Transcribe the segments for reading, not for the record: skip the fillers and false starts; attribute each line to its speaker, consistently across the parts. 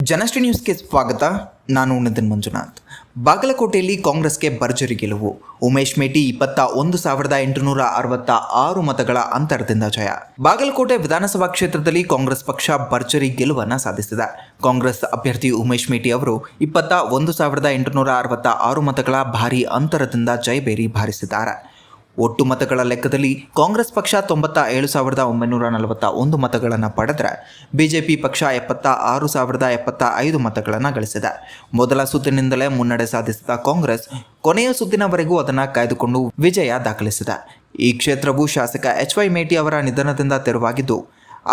Speaker 1: ಜನಶ್ರೀ ನ್ಯೂಸ್ಗೆ ಸ್ವಾಗತ. ನಾನು ನಿತಿನ್ ಮಂಜುನಾಥ್. ಬಾಗಲಕೋಟೆಯಲ್ಲಿ ಕಾಂಗ್ರೆಸ್ಗೆ ಭರ್ಜರಿ ಗೆಲುವು. ಉಮೇಶ್ ಮೇಟಿ 21,866 ಮತಗಳ ಅಂತರದಿಂದ ಜಯ. ಬಾಗಲಕೋಟೆ ವಿಧಾನಸಭಾ ಕ್ಷೇತ್ರದಲ್ಲಿ ಕಾಂಗ್ರೆಸ್ ಪಕ್ಷ ಭರ್ಜರಿ ಗೆಲುವನ್ನು ಸಾಧಿಸಿದೆ. ಕಾಂಗ್ರೆಸ್ ಅಭ್ಯರ್ಥಿ ಉಮೇಶ್ ಮೇಟಿ ಅವರು 21,866 ಮತಗಳ ಭಾರೀ ಅಂತರದಿಂದ ಜಯಬೇರಿ ಬಾರಿಸಿದ್ದಾರೆ. ಒಟ್ಟು ಮತಗಳ ಲೆಕ್ಕದಲ್ಲಿ ಕಾಂಗ್ರೆಸ್ ಪಕ್ಷ 97,941 ಮತಗಳನ್ನು ಪಡೆದರೆ ಬಿಜೆಪಿ ಪಕ್ಷ 76,075 ಮತಗಳನ್ನು ಗಳಿಸಿದೆ. ಮೊದಲ ಸುತ್ತಿನಿಂದಲೇ ಮುನ್ನಡೆ ಸಾಧಿಸಿದ ಕಾಂಗ್ರೆಸ್ ಕೊನೆಯ ಸುತ್ತಿನವರೆಗೂ ಅದನ್ನು ಕಾಯ್ದುಕೊಂಡು ವಿಜಯ ದಾಖಲಿಸಿದೆ. ಈ ಕ್ಷೇತ್ರವು ಶಾಸಕ HY ಮೇಟಿ ಅವರ ನಿಧನದಿಂದ ತೆರವಾಗಿದ್ದು,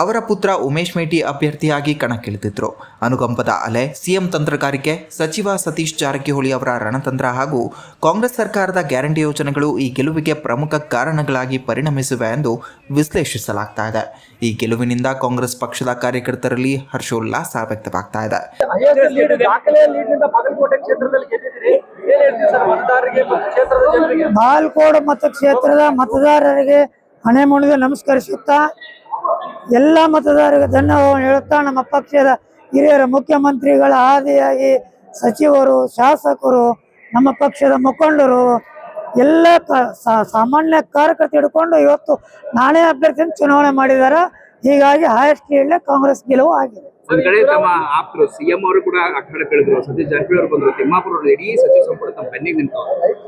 Speaker 1: ಅವರ ಪುತ್ರ ಉಮೇಶ್ ಮೇಟಿ ಅಭ್ಯರ್ಥಿಯಾಗಿ ಕಣಕ್ಕಿಳಿದಿದ್ದರು. ಅನುಕಂಪದ ಅಲೆ, ಸಿಎಂ ತಂತ್ರಗಾರಿಕೆ, ಸಚಿವ ಸತೀಶ್ ಜಾರಕಿಹೊಳಿ ಅವರ ರಣತಂತ್ರ ಹಾಗೂ ಕಾಂಗ್ರೆಸ್ ಸರ್ಕಾರದ ಗ್ಯಾರಂಟಿ ಯೋಜನೆಗಳು ಈ ಗೆಲುವಿಗೆ ಪ್ರಮುಖ ಕಾರಣಗಳಾಗಿ ಪರಿಣಮಿಸಿವೆ ಎಂದು ವಿಶ್ಲೇಷಿಸಲಾಗ್ತಾ ಇದೆ. ಈ ಗೆಲುವಿನಿಂದ ಕಾಂಗ್ರೆಸ್ ಪಕ್ಷದ ಕಾರ್ಯಕರ್ತರಲ್ಲಿ ಹರ್ಷೋಲ್ಲಾಸ ವ್ಯಕ್ತವಾಗ್ತಾ ಇದೆ.
Speaker 2: ಬಾಗಲಕೋಟೆ ಮತಕ್ಷೇತ್ರದ ಮತದಾರರಿಗೆ ಹಣೆ ಮುಣಿದು ನಮಸ್ಕರಿಸುತ್ತಾ ಎಲ್ಲ ಮತದಾರರಿಗೆ ಧನ್ಯವಾದ ಹೇಳುತ್ತಾ, ನಮ್ಮ ಪಕ್ಷದ ಹಿರಿಯರ ಮುಖ್ಯಮಂತ್ರಿಗಳ ಆದಿಯಾಗಿ ಸಚಿವರು, ಶಾಸಕರು, ನಮ್ಮ ಪಕ್ಷದ ಮುಖಂಡರು ಎಲ್ಲ ಸಾಮಾನ್ಯ ಕಾರ್ಯಕರ್ತರು ಹಿಡ್ಕೊಂಡು ಇವತ್ತು ನಾನೇ ಅಭ್ಯರ್ಥಿಯನ್ನು ಚುನಾವಣೆ ಮಾಡಿದ್ದಾರೆ. ಹೀಗಾಗಿ ಹೈಯೆಸ್ಟ್ ಲೀಡ್ಲೆ ಕಾಂಗ್ರೆಸ್ ಗೆಲುವು ಆಗಿದೆ.
Speaker 3: ಒಂದ್ ಕಡೆ ತಮ್ಮ ಆಪ್ತರು ಸಿಎಂ ಅವರು ಕೂಡ ಅಖಾಡ ಕಳೆದ್ರು, ಸತೀಶ್ ಜಾರಕಿಹೊಳಿ ಅವರು ಬಂದರು, ತಿಮ್ಮಾಪುರ ಅವರು ಇಡೀ ಸಚಿವ ಸಂಪುಟ ತಮ್ಮ ಬೆನ್ನಿಗೆ ನಿಂತು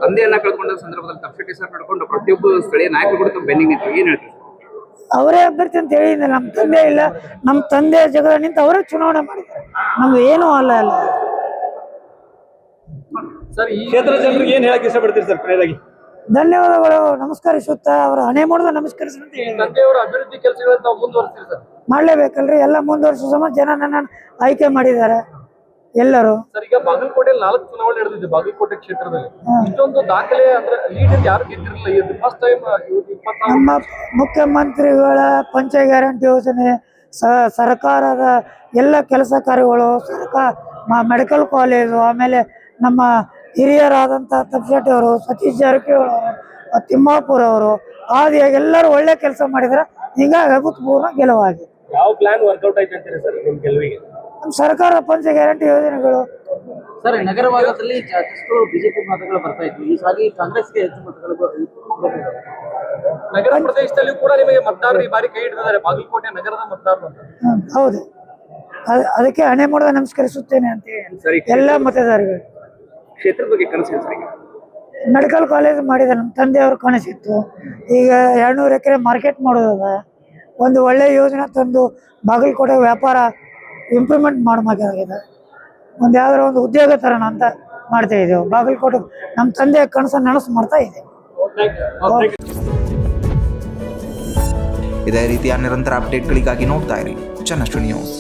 Speaker 3: ತಂದೆಯನ್ನ ಕಳ್ಕೊಂಡ ಸಂದರ್ಭದಲ್ಲಿ ತಪ್ಪಶೆಟ್ಟಿ ಸರ್ ನಡ್ಕೊಂಡು ಪ್ರತಿಯೊಬ್ಬ ಸ್ಥಳೀಯ ನಾಯಕರು ಕೂಡ ತಮ್ಮ ಬೆನ್ನಿಗೆ ನಿಂತು ಏನ್ ಹೇಳ್ತಾರೆ?
Speaker 2: ಅವರೇ ಅಭ್ಯರ್ಥಿ ಅಂತ ಹೇಳಿದ್ರೆ ನಮ್ಮ ತಂದೆ ಇಲ್ಲ, ನಮ್ಮ ತಂದೆ ಜಗಳ ನಿಂತು ಅವರೇ ಚುನಾವಣೆ ಮಾಡಿದ್ದಾರೆ. ನಮ್ದು ಏನೂ ಅಲ್ಲ.
Speaker 3: ಸರ್, ಈ ಕ್ಷೇತ್ರ ಜನರಿಗೆ ಏನ್ ಹೇಳಕ್ ಇಷ್ಟಪಡ್ತೀರಿ ಸರ್? ಕೊನೆಯದಾಗಿ
Speaker 2: ಧನ್ಯವಾದಗಳು ಹಣೆಮುಣಿದ ಅವರ ಹಣೆ ಮುಣಿದು ನಮಸ್ಕರಿಸಿ ಅಂತ ಹೇಳಿ
Speaker 3: ಅಭಿವೃದ್ಧಿ ಕೆಲಸಗಳನ್ನ ತಾವು ಮುಂದುವರಿಸ್ತೀರಿ ಸರ್?
Speaker 2: ಮಾಡ್ಲೇಬೇಕಲ್ರಿ, ಎಲ್ಲ ಮುಂದುವರಿಸೋ ಸಮ ಜನ ನನ್ನ ಆಯ್ಕೆ ಮಾಡಿದ್ದಾರೆ ಎಲ್ಲರೂ.
Speaker 3: ಸರ್, ಈಗ ಬಾಗಲಕೋಟೆಯಲ್ಲಿ 4 ಚುನಾವಣೆ ನಡೆದಿದೆ. ಬಾಗಲಕೋಟೆ ಕ್ಷೇತ್ರದಲ್ಲಿ ಇಷ್ಟೊಂದು ದಾಖಲೆ ಅಂದ್ರೆ ಲೀಡ್ ಯಾರು ಗೆದ್ದಿರಲಿಲ್ಲ. ಫಸ್ಟ್ ಟೈಮ್
Speaker 2: ನಮ್ಮ ಮುಖ್ಯಮಂತ್ರಿಗಳ ಪಂಚ ಗ್ಯಾರಂಟಿ ಯೋಜನೆ, ಸರ್ಕಾರದ ಎಲ್ಲ ಕೆಲಸ ಕಾರ್ಯಗಳು, ಮೆಡಿಕಲ್ ಕಾಲೇಜು, ಆಮೇಲೆ ನಮ್ಮ ಹಿರಿಯರಾದಂಥ ತಪ್ಪಶೆಟ್ಟಿ ಅವರು, ಸತೀಶ್ ಜಾರಕಿಹೊಳಿ ಅವರು, ತಿಮ್ಮಾಪುರ ಅವರು ಆದಿಯಾಗಿ ಎಲ್ಲರೂ ಒಳ್ಳೆ ಕೆಲಸ ಮಾಡಿದ್ರೆ ಹೀಗಾಗಿ ಅಭೂತಪೂರ್ವ ಗೆಲುವಾಗಿದೆ.
Speaker 3: ಯಾವ ಪ್ಲಾನ್ ವರ್ಕೌಟ್ ಆಯ್ತು ಅಂತೀರಿ ಸರ್ ನಿಮ್ ಗೆಲುವಿಗೆ?
Speaker 2: ನಮ್ಮ ಸರ್ಕಾರ ಪಂಚ ಗ್ಯಾರಂಟಿ ಯೋಜನೆಗಳು.
Speaker 4: ಸರ್, ನಗರ ಭಾಗದಲ್ಲಿ ಸಾಕಷ್ಟು ಬಿಜೆಪಿ ಮತಗಳು ಬರ್ತಾ ಇತ್ತು. ಈ ಸಾರಿ ಕಾಂಗ್ರೆಸ್ಗೆ ಹೆಚ್ಚು ಮತಗಳು.
Speaker 3: ನಗರ ಪ್ರದೇಶದಲ್ಲಿ ಕೂಡ ನಿಮಗೆ ಮತದಾರರು ಈ ಬಾರಿ ಕೈ ಹಿಡಿದಿದ್ದಾರೆ, ಬಾಗಲಕೋಟೆ ನಗರದ ಮತದಾರರು.
Speaker 2: ಹೌದು, ಅದಕ್ಕೆ ಹಣೆ ಮುಣಿದು ನಮಸ್ಕರಿಸುತ್ತೇನೆ ಅಂತ ಹೇಳಿ ಎಲ್ಲ ಮತದಾರಗಳು.
Speaker 3: ಕ್ಷೇತ್ರದ ಬಗ್ಗೆ ಕನಸು ಸರ್?
Speaker 2: ಮೆಡಿಕಲ್ ಕಾಲೇಜ್ ಮಾಡಿದ ನಮ್ಮ ತಂದೆಯವ್ರ ಕನಸಿತ್ತು. ಈಗ 200 ಎಕರೆ ಮಾರ್ಕೆಟ್ ಮಾಡೋದ, ಒಂದು ಒಳ್ಳೆ ಯೋಜನೆ ತಂದು ಬಾಗಲಕೋಟೆ ವ್ಯಾಪಾರ ಇಂಪ್ರೂವ್ಮೆಂಟ್ ಮಾಡಬೇಕಾಗಿದೆ. ಒಂದು ಯಾವ್ದಾರ ಒಂದು ಉದ್ಯೋಗ ತರೋಣ ಅಂತ ಮಾಡ್ತಾ ಇದ್ದೇವೆ. ಬಾಗಲಕೋಟೆ ನಮ್ಮ ತಂದೆಯ ಕನಸನ್ನು ನನಸು ಮಾಡ್ತಾ ಇದೆ.
Speaker 1: ಇದೇ ರೀತಿಯ ನಿರಂತರ ಅಪ್ಡೇಟ್ಗಳಿಗಾಗಿ ನೋಡ್ತಾ ಇರಿ ಜನಶ್ರೀ ನ್ಯೂಸ್.